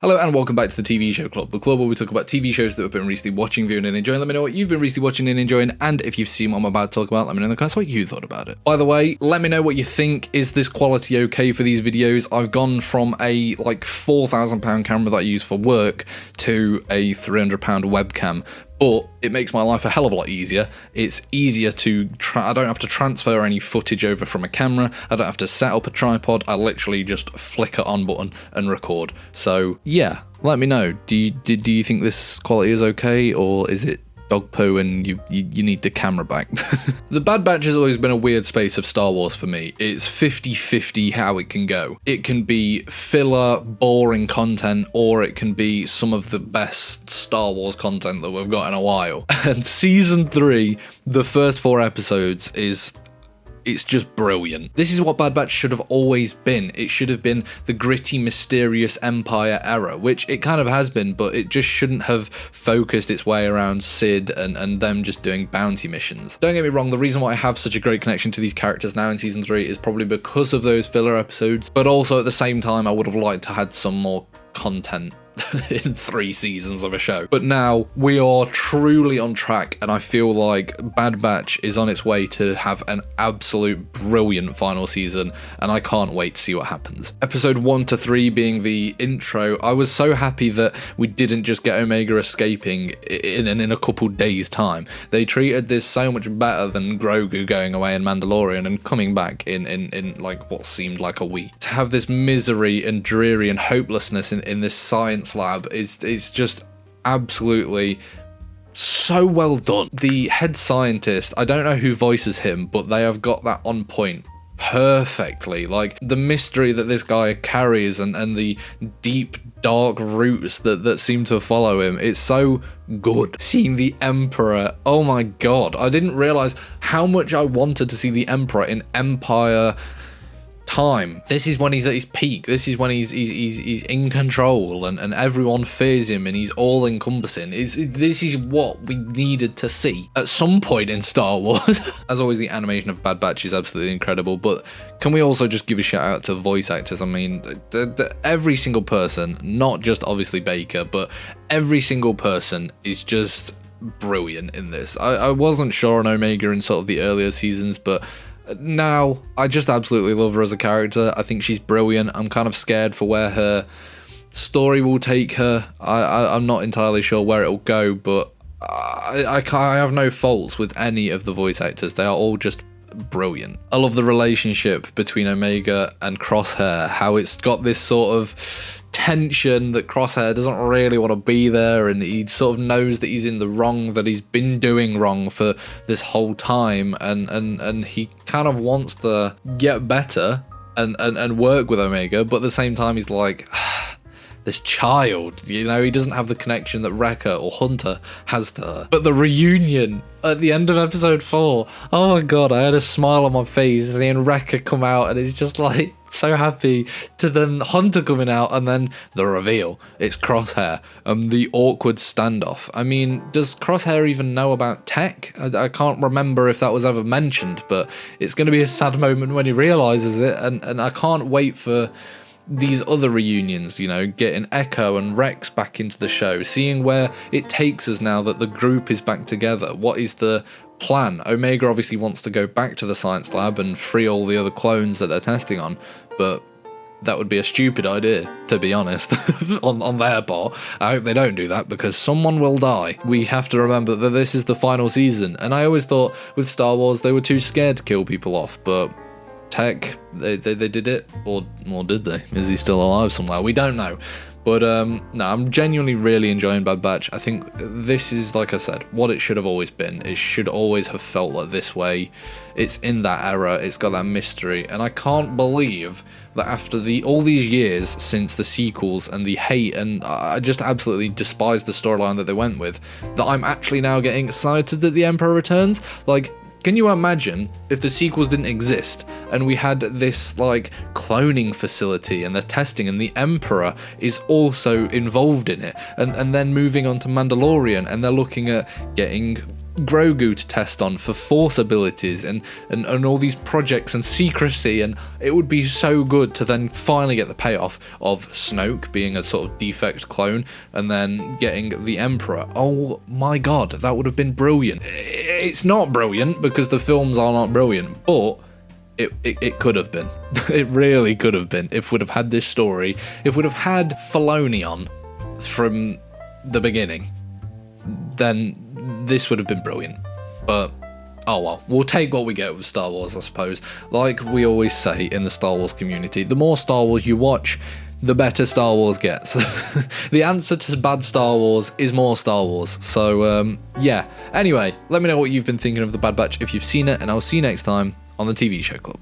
Hello and welcome back to the TV Show Club, the club where we talk about TV shows that we've been recently watching, viewing and enjoying. Let me know what you've been recently watching and enjoying, and if you've seen what I'm about to talk about, let me know in the comments what you thought about it. By the way, let me know what you think. Is this quality okay for these videos? I've gone from a like £4,000 camera that I use for work to a £300 webcam. But it makes my life a hell of a lot easier. It's easier to, I don't have to transfer any footage over from a camera. I don't have to set up a tripod. I literally just flick an on button and record. So yeah, let me know. Do you think this quality is okay, or is it dog poo and you need the camera back? The Bad Batch has always been a weird space of Star Wars for me. It's 50-50 how it can go. It can be filler, boring content, or it can be some of the best Star Wars content that we've got in a while. And season 3, the first 4 episodes it's just brilliant. This is what Bad Batch should have always been. It should have been the gritty, mysterious Empire era, which it kind of has been, but it just shouldn't have focused its way around Sid and them just doing bounty missions. Don't get me wrong, the reason why I have such a great connection to these characters now in season 3 is probably because of those filler episodes, but also at the same time I would have liked to have some more content in 3 seasons of a show. But now we are truly on track, and I feel like Bad Batch is on its way to have an absolute brilliant final season, and I can't wait to see what happens. Episode 1 to 3 being the intro, I was so happy that we didn't just get Omega escaping in a couple days time. They treated this so much better than Grogu going away in Mandalorian and coming back in like what seemed like a week. To have this misery and dreary and hopelessness in this science lab is just absolutely so well done. The head scientist, I don't know who voices him, but they have got that on point perfectly. Like the mystery that this guy carries and the deep dark roots that seem to follow him, it's so good. Seeing the Emperor, oh my god, I didn't realize how much I wanted to see the Emperor in Empire time. This is when he's at his peak. This is when he's in control and everyone fears him and he's all encompassing. This is what we needed to see at some point in Star Wars. As always, the animation of Bad Batch is absolutely incredible, but can we also just give a shout out to voice actors? I mean, every single person, not just obviously Baker, but every single person is just brilliant in this. I wasn't sure on Omega in sort of the earlier seasons, but now I just absolutely love her as a character. I think she's brilliant. I'm kind of scared for where her story will take her. I'm not entirely sure where it'll go, but I have no faults with any of the voice actors. They are all just brilliant. I love the relationship between Omega and Crosshair, how it's got this sort of tension that Crosshair doesn't really want to be there, and he sort of knows that he's in the wrong, that he's been doing wrong for this whole time, and he kind of wants to get better and work with Omega, but at the same time he's like, this child, you know, he doesn't have the connection that Wrecker or Hunter has to her. But the reunion at the end of episode 4, oh my god, I had a smile on my face seeing Wrecker come out, and it's just like so happy, to then Hunter coming out and then the reveal, it's Crosshair, the awkward standoff. I mean, does Crosshair even know about tech? I can't remember if that was ever mentioned, but it's going to be a sad moment when he realizes it, and I can't wait for these other reunions, you know, getting Echo and Rex back into the show, seeing where it takes us now that the group is back together. What is the plan? Omega obviously wants to go back to the science lab and free all the other clones that they're testing on, but that would be a stupid idea, to be honest, on their part. I hope they don't do that, because someone will die. We have to remember that this is the final season, and I always thought with Star Wars they were too scared to kill people off, but Tech, they did it, or did they? Is he still alive somewhere? We don't know. But no, I'm genuinely really enjoying Bad Batch. I think this is, like I said, what it should have always been. It should always have felt like this way. It's in that era, it's got that mystery, and I can't believe that after all these years since the sequels and the hate, and I just absolutely despise the storyline that they went with, that I'm actually now getting excited that the Emperor returns. Like, can you imagine if the sequels didn't exist and we had this like cloning facility and the testing, and the Emperor is also involved in it, and then moving on to Mandalorian, and they're looking at getting Grogu to test on for Force abilities and all these projects and secrecy, and it would be so good to then finally get the payoff of Snoke being a sort of defect clone and then getting the Emperor. Oh my god, that would have been brilliant. It's not brilliant because the films are not brilliant, but it could have been. It really could have been if we'd have had this story, if we'd have had Filoni on from the beginning, then this would have been brilliant. But oh well, we'll take what we get with Star Wars, I suppose. Like we always say in the Star Wars community, the more Star Wars you watch, the better Star Wars gets. The answer to bad Star Wars is more Star Wars. So yeah, anyway, let me know what you've been thinking of The Bad Batch if you've seen it, and I'll see you next time on the TV Show Club.